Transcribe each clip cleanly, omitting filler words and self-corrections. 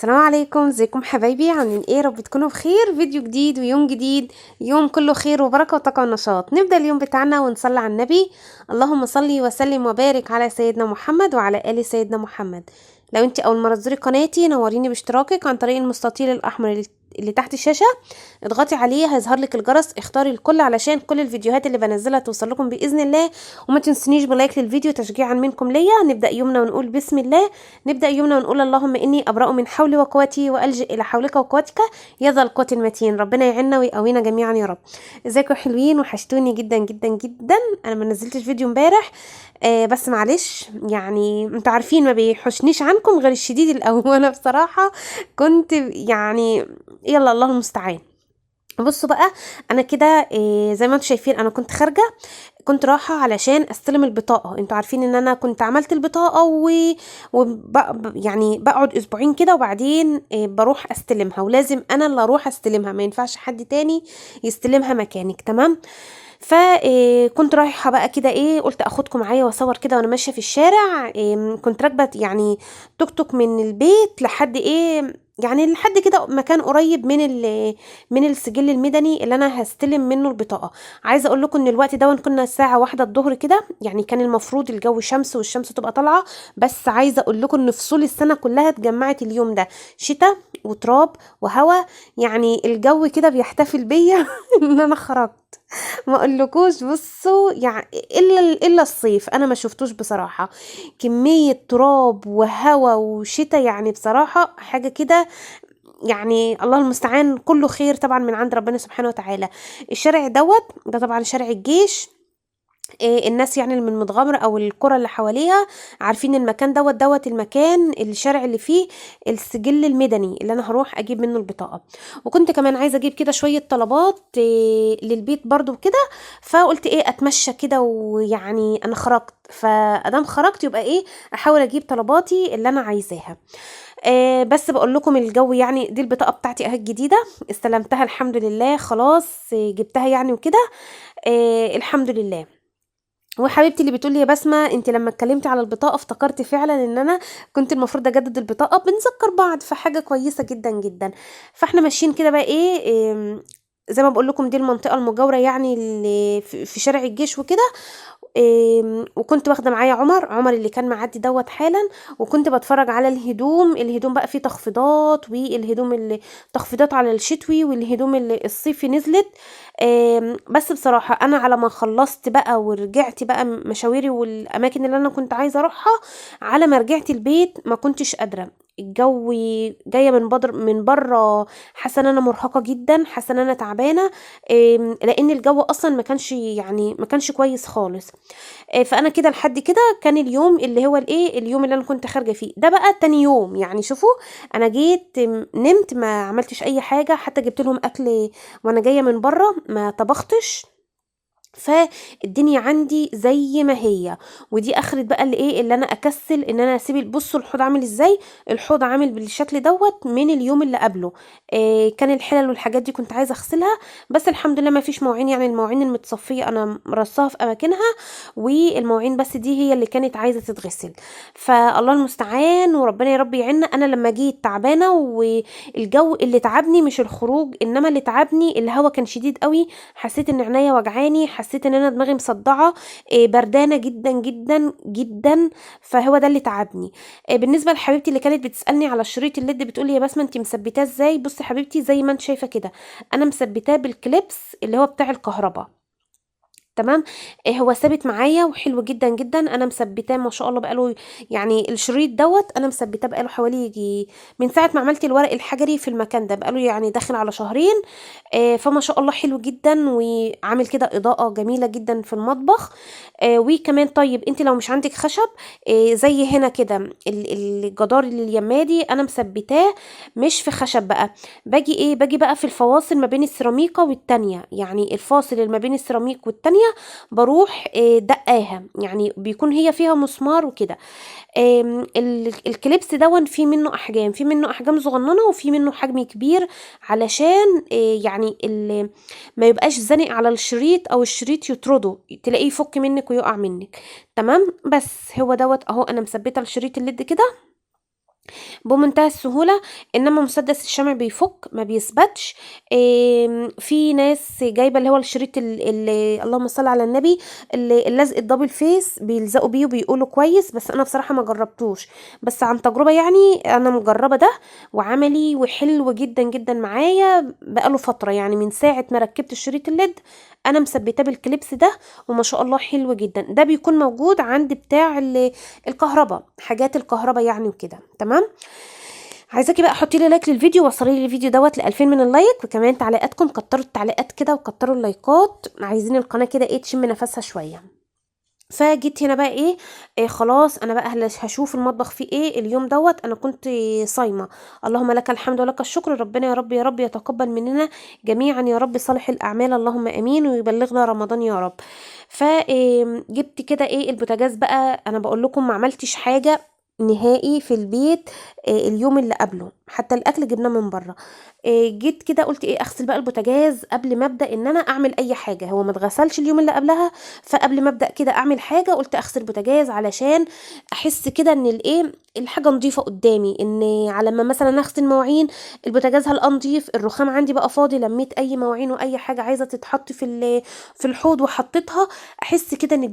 السلام عليكم، ازيكم حبايبي؟ عاملين ايه؟ رب تكونوا بخير. فيديو جديد ويوم جديد، يوم كله خير وبركة وطاقة ونشاط. نبدأ اليوم بتاعنا ونصلي على النبي. اللهم صلي وسلم وبارك على سيدنا محمد وعلى آل سيدنا محمد. لو انت اول مرة تزوري قناتي نوريني باشتراكك عن طريق المستطيل الاحمر اللي تحت الشاشة. اضغطي عليه هيظهر لك الجرس، اختاري الكل علشان كل الفيديوهات اللي بنزلها توصل لكم بإذن الله. وما تنسونيش بلايك للفيديو تشجيعا منكم ليا. نبدأ يومنا ونقول بسم الله. نبدأ يومنا ونقول اللهم إني أبرأ من حولي وقوتي وألجئ إلى حولك وقوتك يا ذا القوة المتين. ربنا يعيننا ويقوينا جميعا يا رب. ازيكم حلوين؟ وحشتوني جدا جدا جدا. انا ما نزلتش فيديو امبارح، بس معلش، يعني انتوا عارفين ما بيحوشنيش عنكم غير الشديد الاول. وانا بصراحة كنت يعني يلا الله المستعان. بصوا بقى، انا كده زي ما انتم شايفين انا كنت خارجه، كنت رايحه علشان استلم البطاقه. انتوا عارفين ان انا كنت عملت البطاقه يعني بقعد اسبوعين كده وبعدين بروح استلمها، ولازم انا اللي اروح استلمها، ما ينفعش حد تاني يستلمها مكانك. تمام. فكنت رايحه بقى كده قلت اخدكم معايا واصور كده وانا ماشيه في الشارع. كنت راكبه يعني توك توك من البيت لحد يعني لحد كده مكان قريب من السجل المدني اللي انا هستلم منه البطاقه. عايزه اقول لكم ان الوقت ده كنا الساعه 1 الظهر كده، يعني كان المفروض الجو شمس والشمس تبقى طالعه، بس عايزه اقول لكم ان فصول السنه كلها اتجمعت اليوم ده، شتاء وتراب وهوا، يعني الجو كده بيحتفل بيا ان انا خرجت. ما اقولكوش، بصوا يعني الا الصيف انا ما شفتوش بصراحه. كميه تراب وهوا وشتاء، يعني بصراحه حاجه كده، يعني الله المستعان. كله خير طبعا من عند ربنا سبحانه وتعالى. الشارع ده طبعا شارع الجيش. الناس يعني اللي من متغمر او القرى اللي حواليها عارفين المكان دوت المكان الشارع اللي فيه السجل المدني اللي انا هروح اجيب منه البطاقه. وكنت كمان عايزه اجيب كده شويه طلبات للبيت برضو كده. فقلت اتمشى كده، ويعني انا خرجت، فادام خرجت يبقى احاول اجيب طلباتي اللي انا عايزاها. بس بقول لكم الجو، يعني دي البطاقه بتاعتي اهي الجديده، استلمتها الحمد لله خلاص. جبتها يعني وكده. الحمد لله. وحبيبتي اللي بتقولي يا بسمة، انت لما اتكلمتي على البطاقة افتكرت فعلا ان انا كنت المفروض اجدد البطاقة. بنذكر بعض في حاجة كويسة جدا جدا. فاحنا ماشيين كده بقى زي ما بقول لكم دي المنطقة المجاورة، يعني اللي في شارع الجيش وكده. وكنت واخده معايا عمر اللي كان معدي حالا. وكنت بتفرج على الهدوم بقى فيه تخفيضات، والهدوم اللي تخفيضات على الشتوي، والهدوم اللي الصيفي نزلت. بس بصراحه انا على ما خلصت بقى ورجعت بقى مشاويري والاماكن اللي انا كنت عايزه اروحها، على ما رجعت البيت ما كنتش قادره. الجو جايه من بره، حاسه ان انا مرهقه جدا، حاسه ان انا تعبانه. لان الجو اصلا ما كانش كويس خالص. فانا كده لحد كده كان اليوم اللي هو اليوم اللي انا كنت خارجه فيه ده. بقى تاني يوم يعني شوفوا، انا جيت نمت، ما عملتش اي حاجه، حتى جبت لهم اكل وانا جايه من بره، ما طبختش. فالدنيا عندي زي ما هي. ودي اخرت بقى اللي انا اكسل ان انا اسيب. بصوا الحوض عامل ازاي، الحوض عامل بالشكل من اليوم اللي قبله. كان الحلل والحاجات دي كنت عايزه اغسلها، بس الحمد لله ما فيش مواعين، يعني المواعين المتصفيه انا مرصاها في اماكنها، والمواعين بس دي هي اللي كانت عايزه تتغسل. فالله المستعان وربنا يا رب يعيننا. انا لما جيت تعبانه، والجو اللي تعبني مش الخروج، انما اللي تعبني الهوا كان شديد قوي. حسيت ان عينيا وجعاني، حسيت ان انا دماغي مصدعه، بردانه جدا جدا جدا. فهو ده اللي تعبني. بالنسبه لحبيبتي اللي كانت بتسالني على الشريط الليد، بتقولي يا بسمه انت مثبتاه ازاي؟ بصي حبيبتي، زي ما انت شايفه كده، انا مثبتاه بالكليبس اللي هو بتاع الكهرباء. تمام. هو ثابت معايا وحلو جدا جدا. انا مثبتاه ما شاء الله بقاله، يعني الشريط انا مثبتاه بقاله حوالي يجي من ساعه ما عملت الورق الحجري في المكان ده، بقاله يعني داخل على شهرين. فما شاء الله حلو جدا، وعامل كده اضاءه جميله جدا في المطبخ. وكمان طيب انت لو مش عندك خشب، زي هنا كده الجدار اللي اليمادي انا مثبتاه مش في خشب بقى. باجي بقى في الفواصل ما بين السيراميكا والتانية، يعني الفاصل اللي ما بين السيراميك والتانية بروح دقاها، يعني بيكون هي فيها مسمار وكده. الكليبس في منه احجام، في منه احجام صغننه وفي منه حجم كبير، علشان يعني ما يبقاش زانق على الشريط او الشريط يطرده، تلاقيه يفك منك ويقع منك. تمام. بس هو اهو انا مثبته الشريط الليد كده. بمنتهى السهولة. انما مسدس الشمع بيفك ما بيثبتش. في ناس جايبة اللي هو الشريط اللي اللهم صل على النبي، اللزق الدبل فيس بيلزقوا بيه وبيقولوا كويس، بس انا بصراحة ما جربتوش، بس عن تجربة يعني انا مجربة ده وعملي وحلو جدا جدا معايا بقاله فترة، يعني من ساعة ما ركبت الشريط الليد انا مثبتاه بالكليبس ده، وما شاء الله حلو جدا. ده بيكون موجود عند بتاع الكهرباء، حاجات الكهرباء يعني وكده. تمام. عايزاكي بقى حطي لي لايك للفيديو، وصلي لي الفيديو دوت ل 2000 من اللايك، وكمان تعليقاتكم، كتروا التعليقات كده وكتروا اللايكات، عايزين القناه كده ايه تشم نفسها شويه. فجيت هنا بقى ايه، خلاص انا بقى هشوف المطبخ فيه ايه اليوم دوت. انا كنت صايمه. اللهم لك الحمد ولك الشكر. ربنا يا رب يا رب يتقبل مننا جميعا يا رب صالح الاعمال، اللهم امين، ويبلغنا رمضان يا رب. فجبت كده ايه البوتاجاز بقى. انا بقول لكم ما عملتش حاجه نهائي في البيت اليوم اللي قبله، حتى الاكل جبناه من بره. جيت كده قلت ايه اغسل بقى البوتاجاز قبل ما ابدا ان انا اعمل اي حاجه، هو ما اتغسلش اليوم اللي قبلها. فقبل ما ابدا كده اعمل حاجه قلت اغسل بوتاجاز علشان احس كده ان الايه الحاجه نظيفه قدامي، ان على ما مثلا اغسل مواعين البوتاجاز هل نضيف، الرخام عندي بقى فاضي، لميت اي مواعين واي حاجه عايزه تتحط في الحوض وحطيتها، احس كده ان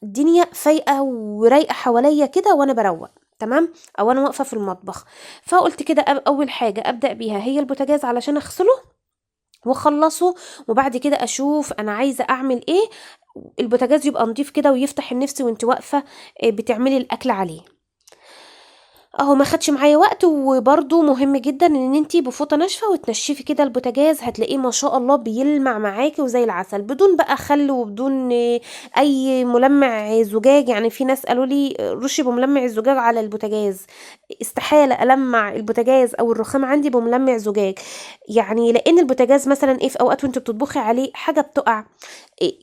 الدنيا فايقه ورايقه حواليا كده وانا بروق. تمام. او انا واقفه في المطبخ. فقلت كده اول حاجه ابدا بيها هي البوتاجاز علشان اغسله واخلصه، وبعد كده اشوف انا عايزه اعمل ايه. البوتاجاز يبقى نضيف كده ويفتح النفس وانت واقفه بتعملي الاكل عليه. اهو ما خدش معايا وقت. وبرده مهم جدا ان انتي بفوطه ناشفه وتنشفي كده البوتاجاز، هتلاقيه ما شاء الله بيلمع معاكي وزي العسل، بدون بقى خل وبدون اي ملمع زجاج. يعني في ناس قالوا لي رشي بملمع الزجاج على البوتاجاز، استحاله المع البوتاجاز او الرخام عندي بملمع زجاج. يعني لان البوتاجاز مثلا ايه في اوقات وانت بتطبخي عليه حاجه بتقع.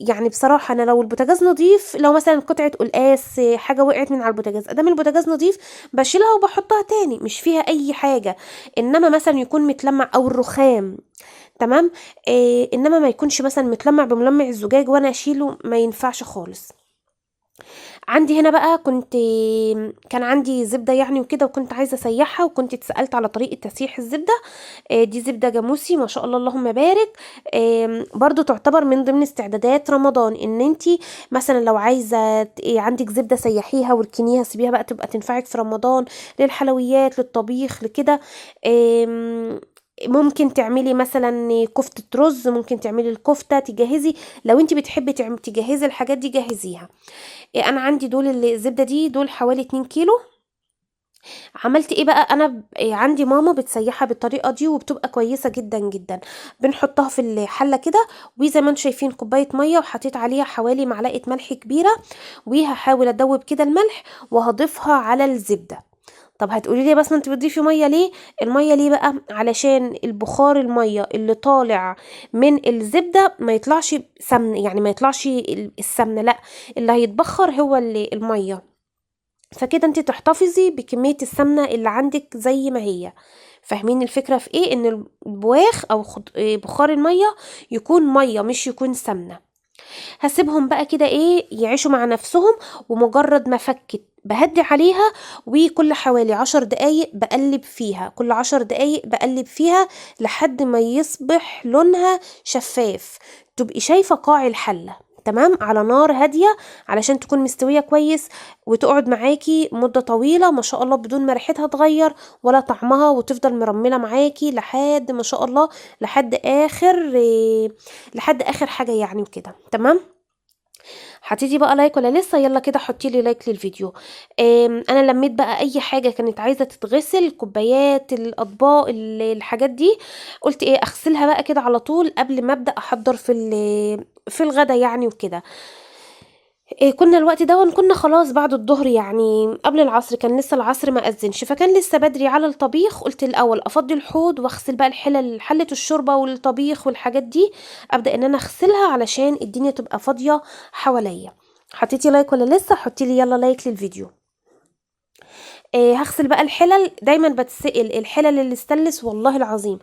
يعني بصراحه انا لو البوتاجاز نظيف، لو مثلا قطعه قلقاس حاجه وقعت من على البوتاجاز، ادام البوتاجاز نظيف بشيلها وبحطها تاني مش فيها اي حاجه. انما مثلا يكون متلمع او الرخام، تمام، انما ما يكونش مثلا متلمع بملمع الزجاج وانا اشيله، ما ينفعش خالص. عندي هنا بقى كان عندي زبدة يعني وكده، وكنت عايزة اسيحها، وكنت اتسألت على طريقة تسييح الزبدة. دي زبدة جاموسي ما شاء الله اللهم بارك. برضو تعتبر من ضمن استعدادات رمضان، ان انتي مثلا لو عايزة عندك زبدة سيحيها واركنيها سيبيها بقى تبقى تنفعك في رمضان للحلويات للطبيخ لكده. ممكن تعملي مثلا كفتة رز، ممكن تعملي الكفتة تجهزي، لو انت بتحبي تجهزي الحاجات دي جهزيها. انا عندي دول الزبدة دي دول حوالي 2 كيلو. عملت ايه بقى انا عندي ماما بتسيحها بالطريقه دي وبتبقى كويسه جدا جدا. بنحطها في الحله كده، وزي ما انتم شايفين كوبايه ميه، وحطيت عليها حوالي معلقه ملح كبيره، وهحاول ادوب كده الملح وهضيفها على الزبده. طب هتقولي لي بس ما انت بتضيفي ميه ليه؟ الميه ليه بقى؟ علشان البخار الميه اللي طالع من الزبده ما يطلعش سمن، يعني ما يطلعش السمنه، لا، اللي هيتبخر هو الميه. فكده انت تحتفظي بكمية السمنة اللي عندك زي ما هي. فاهمين الفكرة في ايه؟ ان البواخ او بخار المية يكون مية مش يكون سمنة. هسيبهم بقى كده ايه يعيشوا مع نفسهم، ومجرد ما فكت بهدي عليها، وكل حوالي 10 دقايق بقلب فيها، كل 10 دقايق بقلب فيها لحد ما يصبح لونها شفاف، تبقي شايفة قاع الحلة. تمام، على نار هادية علشان تكون مستوية كويس، وتقعد معاكي مدة طويلة ما شاء الله بدون ما ريحتها تغير ولا طعمها، وتفضل مرملة معاكي لحد ما شاء الله لحد اخر حاجة يعني وكده. تمام. حطيتي بقى لايك ولا لسه؟ يلا كده حطي لي لايك للفيديو. انا لميت بقى اي حاجه كانت عايزه تتغسل، كوبايات، الاطباق، الحاجات دي، قلت ايه اغسلها بقى كده على طول قبل ما ابدا احضر في الغدا يعني وكده. كنا الوقت ده كنا خلاص بعد الظهر، يعني قبل العصر، كان لسه العصر ما أذنش، فكان لسه بدري على الطبيخ. قلت الأول أفضي الحوض واغسل بقى حلة الشوربة والطبيخ والحاجات دي، أبدأ إن أنا أغسلها علشان الدنيا تبقى فاضية حواليا. حطيتي لايك ولا لسه؟ حطي لي يلا لايك للفيديو. هغسل بقى الحلل. دايما بتسأل الحلل اللي استلس، والله العظيم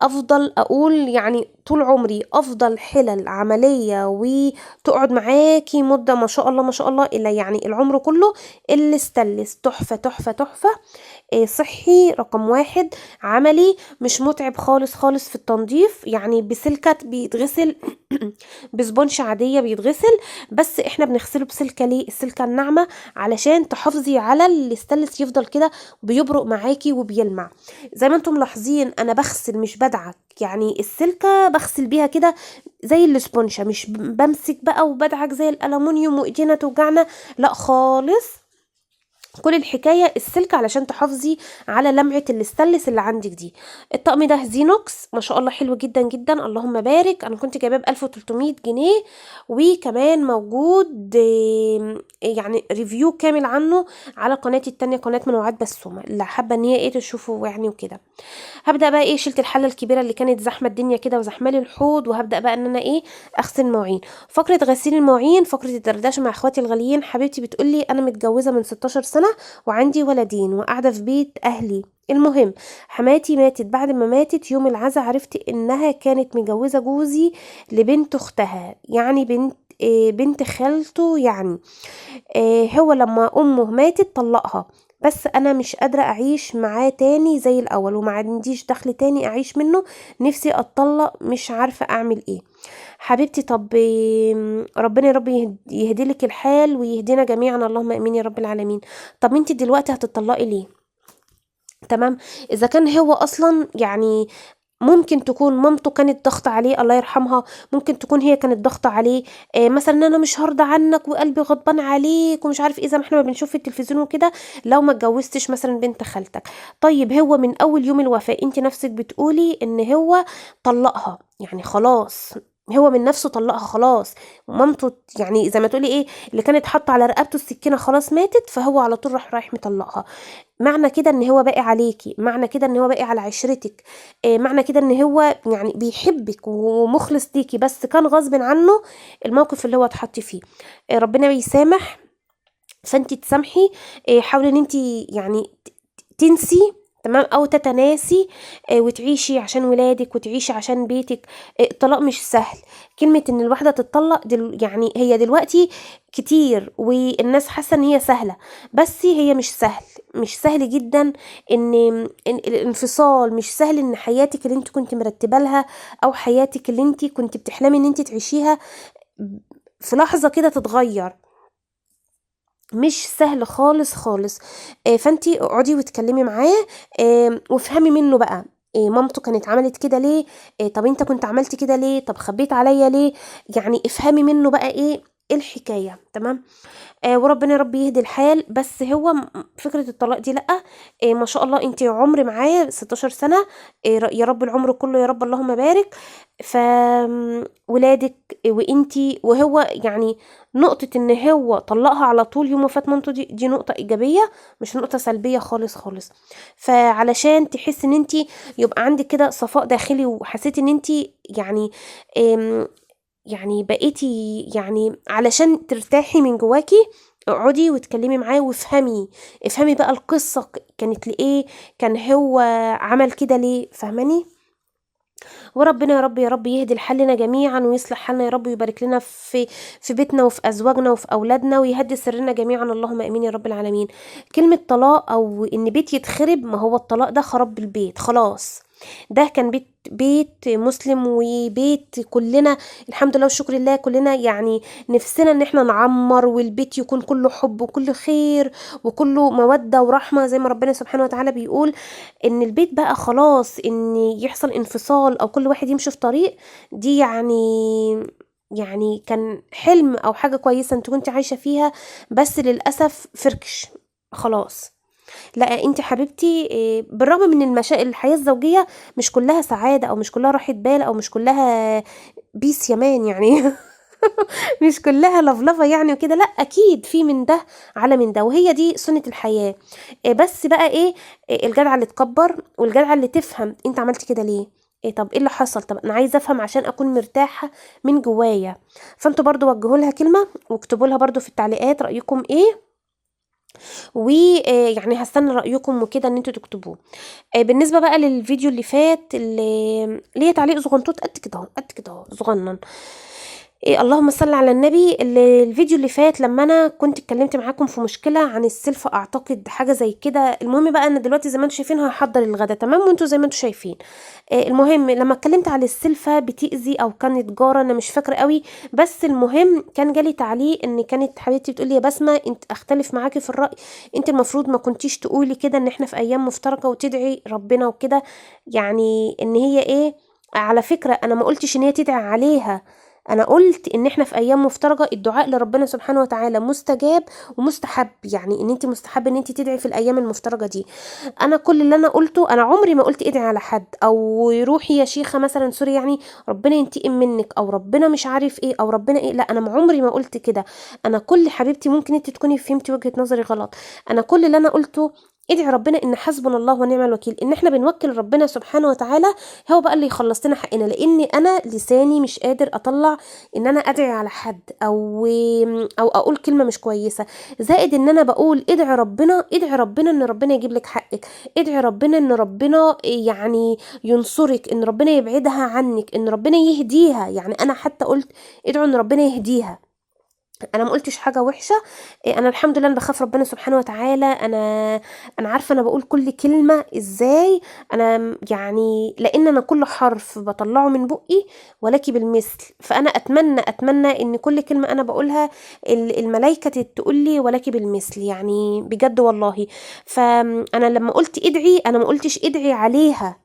افضل اقول يعني طول عمري افضل حلل عملية وتقعد معاكي مدة ما شاء الله ما شاء الله، الا يعني العمر كله اللي استلس تحفة تحفة تحفة. صحي رقم واحد، عملي، مش متعب خالص خالص في التنظيف، يعني بسلكة بيتغسل بسبونش عادية بيتغسل، بس احنا بنغسله بسلكة. ليه السلكة الناعمة؟ علشان تحافظي على الاستانلس يفضل كده بيبرق معاكي وبيلمع. زي ما انتم ملاحظين انا بغسل مش بدعك، يعني السلكة بغسل بيها كده زي الاسبونشة، مش بمسك بقى وبدعك زي الالومنيوم وايدينا توجعنا، لا خالص. كل الحكاية السلك علشان تحافظي على لمعة الاستانلس اللي عندك دي. الطقم ده زينوكس ما شاء الله حلو جدا جدا، اللهم بارك. انا كنت جايباه ب 1300 جنيه، وكمان موجود يعني ريفيو كامل عنه على قناتي التانية، قناة منوعات بسومة، اللي حابة ان هي ايه تشوفه يعني وكده. هبدأ بقى ايه، شلت الحلة الكبيرة اللي كانت زحمة الدنيا كده وزحمة لي الحوض، وهبدأ بقى ان انا ايه اغسل مواعين. فقرة غسيل المواعين، فقرة الدردشة مع اخواتي الغاليين. حبيبتي بتقولي انا متجوزة من 16 سنة وعندي ولدين وقاعدة في بيت اهلي. المهم حماتي ماتت، بعد ما ماتت يوم العزا عرفت انها كانت مجوزة جوزي لبنت اختها، يعني بنت خالته يعني. هو لما امه ماتت طلقها، بس انا مش قادرة اعيش معاه تاني زي الاول، وما عنديش دخل تاني اعيش منه، نفسي اتطلق، مش عارفة اعمل ايه. حبيبتي طب ربنا يا رب يهدي لك الحال ويهدينا جميعا، اللهم امين يا رب العالمين. طب انت دلوقتي هتطلقي ليه؟ تمام. اذا كان هو اصلا يعني ممكن تكون مامته كانت ضغطة عليه الله يرحمها، ممكن تكون هي كانت ضغطة عليه، مثلا انا مش هرضى عنك وقلبي غضبان عليك ومش عارف ايه، زي ما احنا ما بنشوف في التلفزيون وكده، لو ما اتجوزتش مثلا بنت خالتك. طيب هو من اول يوم الوفاة انت نفسك بتقولي ان هو طلقها، يعني خلاص هو من نفسه طلقها خلاص. مامته يعني زي ما تقولي ايه اللي كانت حاطه على رقبته السكينه خلاص ماتت، فهو على طول رايح مطلقها. معنى كده ان هو باقي عليكي، معنى كده ان هو باقي على عشرتك، معنى كده ان هو يعني بيحبك ومخلص ليكي، بس كان غصب عنه الموقف اللي هو اتحط فيه. ربنا بيسامح، فانت تسامحي. حاولي ان انت يعني تنسي، تمام، او تتناسي، وتعيشي عشان ولادك وتعيشي عشان بيتك. الطلاق مش سهل. كلمة ان الواحدة تتطلق يعني هي دلوقتي كتير والناس حاسة ان هي سهلة، بس هي مش سهل، مش سهل جدا. إن الانفصال مش سهل، ان حياتك اللي انت كنت مرتبه لها او حياتك اللي انت كنت بتحلمي ان انت تعيشيها في لحظة كده تتغير، مش سهل خالص خالص. فانتي اقعدي واتكلمي معاه، وافهمي منه بقى. مامته كانت عملت كده ليه؟ طب انت كنت عملت كده ليه؟ طب خبيت عليا ليه؟ يعني افهمي منه بقى ايه الحكاية، تمام. وربنا يا رب يهدي الحال. بس هو فكرة الطلاق دي لأ. ما شاء الله انت عمر معاه 16 سنة، يا رب العمر كله يا رب اللهم بارك. ف ولادك وانتي وهو يعني نقطة ان هو طلقها على طول يوم وفاة مامته، دي نقطة ايجابية، مش نقطة سلبية خالص خالص. فعلشان تحس ان انتي يبقى عندك كده صفاء داخلي، وحسيتي ان انتي يعني يعني بقيتي يعني علشان ترتاحي من جواكي، اقعدي واتكلمي معاه وافهمي. افهمي بقى القصة كانت لإيه، كان هو عمل كده ليه، فهماني؟ وربنا يا رب يا رب يهدي لحالنا جميعا ويصلح حالنا يا رب، ويبارك لنا في بيتنا وفي ازواجنا وفي اولادنا، ويهدي سرنا جميعا، اللهم امين يا رب العالمين. كلمة طلاق او ان بيت يتخرب، ما هو الطلاق ده خرب البيت خلاص. ده كان بيت مسلم وبيت كلنا الحمد لله والشكر لله، كلنا يعني نفسنا ان احنا نعمر والبيت يكون كله حب وكله خير وكله مودة ورحمة، زي ما ربنا سبحانه وتعالى بيقول. ان البيت بقى خلاص ان يحصل انفصال او كل واحد يمشي في طريق، دي يعني كان حلم او حاجة كويسة انت كنت عايشة فيها، بس للأسف فركش خلاص. لا انت حبيبتي، بالرغم من المشاكل الحياة الزوجية مش كلها سعادة او مش كلها راحة بال او مش كلها بيس يمان يعني مش كلها لفلفة يعني وكده، لا اكيد في من ده على من ده، وهي دي سنة الحياة. بس بقى ايه، الجدعة اللي تكبر والجدعة اللي تفهم انت عملت كده ليه. طب ايه اللي حصل؟ طب انا عايزه افهم عشان اكون مرتاحه من جوايا. فانتوا برضو وجهوا لها كلمه واكتبوا لها برضو في التعليقات رايكم ايه. ويعني هستنى رأيكم وكده ان انتوا تكتبوه. بالنسبة بقى للفيديو اللي فات اللي ليه تعليق صغنطوط قد كده اهو، قد كده اهو صغنن. اللهم صل على النبي. الفيديو اللي فات لما انا كنت اتكلمت معاكم في مشكله عن السلفة، اعتقد حاجه زي كده. المهم بقى انا دلوقتي زي ما انتم شايفين هحضر الغدا، تمام، وانتوا زي ما انتم شايفين. المهم لما اتكلمت على السلفة بتأذي او كانت جاره، انا مش فاكره قوي، بس المهم كان جالي تعليق ان كانت حبيبتي بتقول لي يا بسمه انت اختلف معاكي في الرأي، انت المفروض ما كنتيش تقولي كده ان احنا في ايام مفترجه وتدعي ربنا وكده. يعني ان هي ايه، على فكره انا ما قلتش ان هي تدعي عليها، انا قلت ان احنا في ايام مفترجه الدعاء لربنا سبحانه وتعالى مستجاب ومستحب، يعني ان انت مستحب ان انت تدعي في الايام المفترجه دي. انا كل اللي انا قلته، انا عمري ما قلت ادعي على حد او روحي يا شيخه مثلا سوري يعني ربنا ينتقم منك او ربنا مش عارف ايه او ربنا ايه، لا انا عمري ما قلت كده. انا كل حبيبتي ممكن انت تكوني فهمتي وجهه نظري غلط، انا كل اللي انا قلته ادعي ربنا ان حسبنا الله ونعم الوكيل، ان احنا بنوكل ربنا سبحانه وتعالى هو بقى اللي يخلص لنا حقنا، لان انا لساني مش قادر اطلع ان انا ادعي على حد او اقول كلمه مش كويسه. زائد ان انا بقول ادعي ربنا، ادعي ربنا ان ربنا يجيب لك حقك، ادعي ربنا ان ربنا يعني ينصرك، ان ربنا يبعدها عنك، ان ربنا يهديها. يعني انا حتى قلت ادعوا ان ربنا يهديها، انا ما قلتش حاجه وحشه. انا الحمد لله انا بخاف ربنا سبحانه وتعالى، انا عارفه انا بقول كل كلمه ازاي. انا يعني لان انا كل حرف بطلعه من بقي ولكن بالمثل، فانا اتمنى ان كل كلمه انا بقولها الملائكه تقول لي ولكن بالمثل، يعني بجد والله. فانا لما قلت ادعي انا ما قلتش ادعي عليها،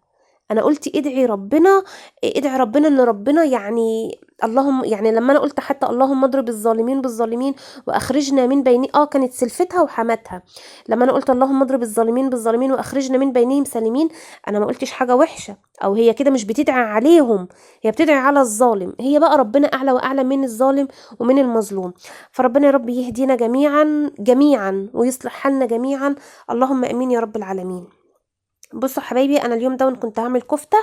انا قلت ادعي ربنا، ادعي ربنا ان ربنا يعني اللهم، يعني لما انا قلت حتى اللهم اضرب الظالمين بالظالمين واخرجنا من بين كانت سلفتها وحماتها. لما انا قلت اللهم اضرب الظالمين بالظالمين واخرجنا من بينهم سالمين، انا ما قلتش حاجه وحشه، او هي كده مش بتدعي عليهم، هي بتدعي على الظالم. هي بقى ربنا اعلى واعلى من الظالم ومن المظلوم. فربنا يا رب يهدينا جميعا جميعا ويصلح حالنا جميعا، اللهم امين يا رب العالمين. بصوا حبايبي انا اليوم ده كنت هعمل كفته،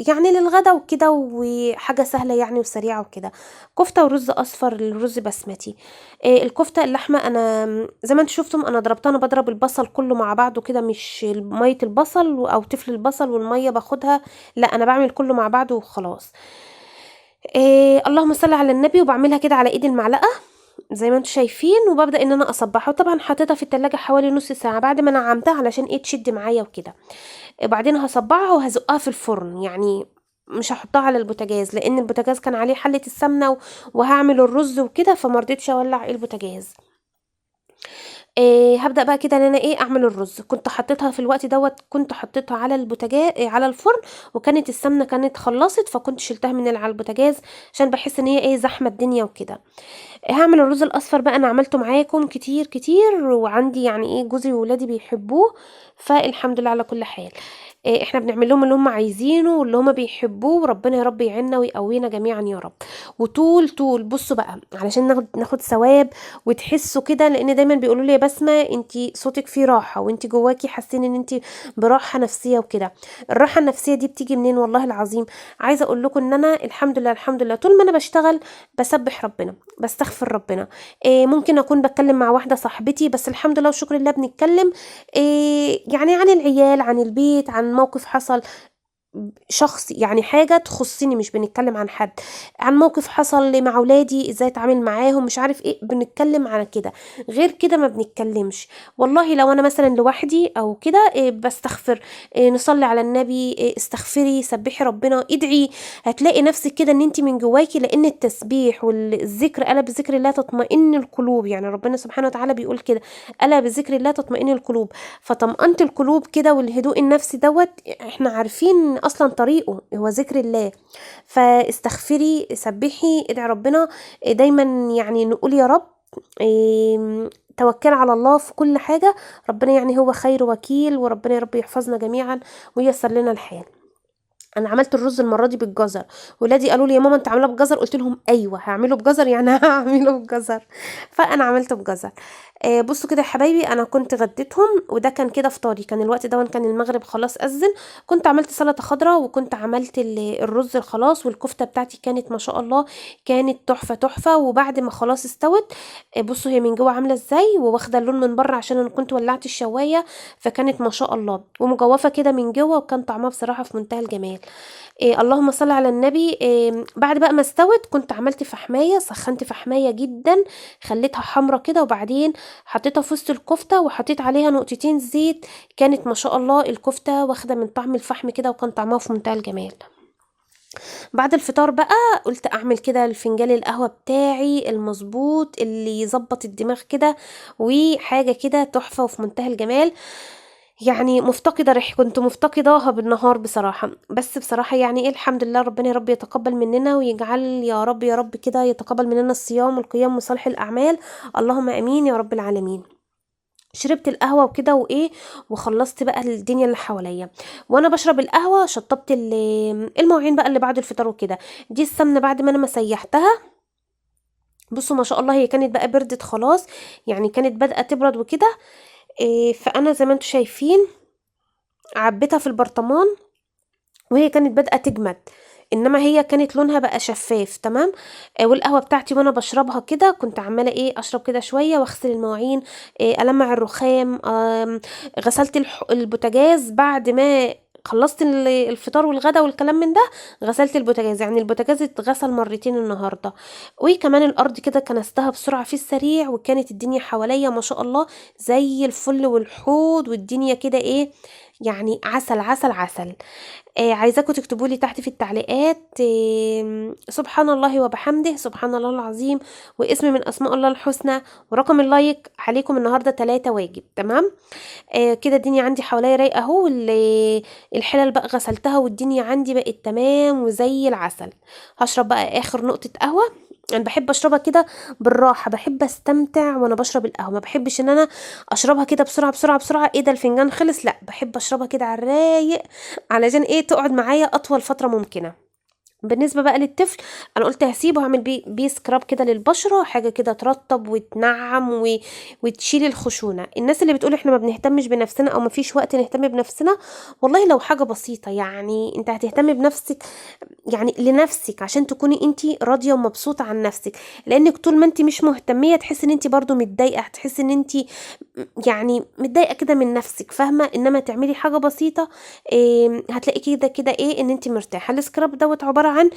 يعني للغدا وكده، وحاجه سهله يعني وسريعه وكده. كفته ورز اصفر، الرز بسمتي. الكفته اللحمه انا زي ما انتم شفتم انا ضربتها، انا بضرب البصل كله مع بعضه كده، مش ميه البصل او تفل البصل والميه باخدها، لا انا بعمل كله مع بعضه وخلاص. اللهم صل على النبي. وبعملها كده على ايد المعلقه زي ما انتم شايفين، وببدأ ان انا اصبحها، وطبعا حطيتها في التلاجة حوالي نص ساعة بعد ما نعمتها علشان ايه تشد معايا وكده. بعدين هصبعها وهزقها في الفرن، يعني مش هحطها على البوتاجاز لان البوتاجاز كان عليه حلة السمنة وهعمل الرز وكده، فمرضتش اولع البوتاجاز. هبدأ بقى كده ان انا ايه اعمل الرز. كنت حطيتها في الوقت كنت حطيتها على البوتاجاز على الفرن، وكانت السمنة كانت خلصت، فكنت شلتها من على البوتاجاز عشان بحس ان هي ايه زحمة الدنيا وكده. هعمل الرز الاصفر بقى، انا عملته معاكم كتير كتير، وعندي يعني ايه جوزي وولادي بيحبوه، فالحمد لله على كل حال. احنا بنعمل لهم اللي هم عايزينه واللي هم بيحبوه، وربنا يا رب يعيننا ويقوينا جميعا يا رب. وطول بصوا بقى علشان ناخد ثواب وتحسوا كده، لان دايما بيقولوا لي يا بسمه انتي صوتك فيه راحه وانتي جواكي حاسين ان انتي براحه نفسيه وكده. الراحه النفسيه دي بتيجي منين؟ والله العظيم عايزه اقول لكم ان انا الحمد لله الحمد لله طول ما انا بشتغل بسبح ربنا، بستغفر ربنا. ممكن اكون بتكلم مع واحده صاحبتي، بس الحمد لله وشكر الله بنتكلم يعني عن العيال، عن البيت، عن موقف حصل شخصي، يعني حاجة تخصني، مش بنتكلم عن حد، عن موقف حصل مع ولادي ازاي اتعامل معاهم مش عارف ايه، بنتكلم عن كده. غير كده ما بنتكلمش. والله لو انا مثلا لوحدي او كده بستغفر، نصلي على النبي، استغفري، سبحي ربنا، ادعي، هتلاقي نفسك كده ان انت من جواكي، لان التسبيح والذكر الا بذكر الله تطمئن القلوب، يعني ربنا سبحانه وتعالى بيقول كده الا بذكر الله تطمئن القلوب. فطمأنة القلوب كده والهدوء النفسي احنا عارفين اصلا طريقه هو ذكر الله. فاستغفري، سبحي، ادعي ربنا دايما، يعني نقول يا رب، توكل على الله في كل حاجة، ربنا يعني هو خير وكيل، وربنا يا رب يحفظنا جميعا وييسر لنا الحال. انا عملت الرز المره دي بالجزر، ولادي قالوا لي يا ماما انت عاملاه بجزر، قلت لهم ايوه هعمله بجزر يعني هعمله بجزر، فانا عملته بجزر. بصوا كده يا حبايبي، انا كنت غديتهم وده كان كده فطاري، كان الوقت ده كان المغرب خلاص اذن. كنت عملت سلطه خضراء وكنت عملت الرز خلاص، والكفته بتاعتي كانت ما شاء الله كانت تحفه تحفه. وبعد ما خلاص استوت، بصوا هي من جوه عامله ازاي وواخده اللون من بره عشان انا كنت ولعت الشوايه، فكانت ما شاء الله ومجوفه كده من جوه، وكان طعمها بصراحه في منتهى الجمال. اللهم صل على النبي. بعد بقى ما استوت كنت عملت فحمايه، سخنت فحمايه جدا، خليتها حمرا كده، وبعدين حطيتها في وسط الكفته وحطيت عليها نقطتين زيت. كانت ما شاء الله الكفته واخده من طعم الفحم كده، وكان طعمها في منتهى الجمال. بعد الفطار بقى قلت اعمل كده الفنجان القهوه بتاعي المظبوط اللي يظبط الدماغ كده، وحاجه كده تحفه وفي منتهى الجمال. يعني مفتقدة كنت مفتقداها بالنهار بصراحة، بس بصراحة يعني ايه الحمد لله، ربنا يا رب يتقبل مننا ويجعل يا رب يا رب كده يتقبل مننا الصيام والقيام وصالح الأعمال، اللهم امين يا رب العالمين. شربت القهوة وكده وايه، وخلصت بقى الدنيا اللي حواليا وانا بشرب القهوة. شطبت المواعين بقى اللي بعد الفطار وكده. دي السمنة بعد ما انا مسيحتها، بصوا ما شاء الله هي كانت بقى بردت خلاص، يعني كانت بدأت تبرد وكده. فانا زي ما انتم شايفين عبيتها في البرطمان، وهي كانت بادئه تجمد، انما هي كانت لونها بقى شفاف تمام. والقهوه بتاعتي وانا بشربها كده كنت عماله ايه اشرب كده شويه واغسل المواعين، المع الرخام، غسلت البوتاجاز بعد ما خلصت الفطار والغدا والكلام من ده. غسلت البوتاجاز، يعني البوتاجاز اتغسل مرتين النهارده. وكمان الارض كده كنستها بسرعه في السريع، وكانت الدنيا حواليا ما شاء الله زي الفل والحوض، والدنيا كده ايه يعني عسل عسل عسل. عايزاكم تكتبوا لي تحت في التعليقات سبحان الله وبحمده، سبحان الله العظيم، واسم من اسماء الله الحسنى، ورقم اللايك عليكم النهارده 3 واجب تمام. كده الدنيا عندي حواليا رايقه اهو، الحلل بقى غسلتها والدنيا عندي بقت تمام وزي العسل. هشرب بقى اخر نقطه قهوه. انا بحب اشربها كده بالراحه، بحب استمتع وانا بشرب القهوه، ما بحبش ان انا اشربها كده بسرعه بسرعه بسرعه، ايه ده الفنجان خلص، لا بحب اشربها كده على الرايق علشان ايه تقعد معايا اطول فتره ممكنه. بالنسبة بقى للطفل، انا قلت هسيبه هعمل بيه سكراب كده للبشرة، حاجة كده ترطب وتنعم وتشيل الخشونة. الناس اللي بتقول احنا ما بنهتمش بنفسنا او ما فيش وقت نهتم بنفسنا، والله لو حاجة بسيطة يعني انت هتهتم بنفسك، يعني لنفسك عشان تكوني انت راضية ومبسوطة عن نفسك. لانك طول ما انت مش مهتمية تحس ان انت برضو متضايقة، هتحس ان انت يعني متضايقة كده من نفسك، فاهمة؟ انما تعملي حاجة بسيطة هتلاقي كده كده ايه ان انت مرتاحة. السكراب دوت عبارة عن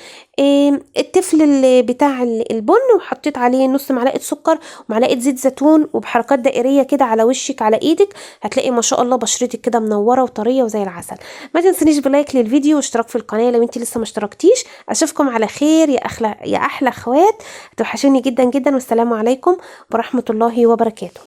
التفل اللي بتاع البن، وحطيت عليه نص معلقة سكر ومعلقة زيت زيتون، وبحركات دائرية كده على وشك على ايدك، هتلاقي ما شاء الله بشرتك كده منورة وطرية وزي العسل. ما تنسنيش بلايك للفيديو واشتراك في القناة لو انت لسه ما اشتركتيش. اشوفكم على خير يا احلى اخوات، هتوحشوني جدا جدا، والسلام عليكم ورحمة الله وبركاته.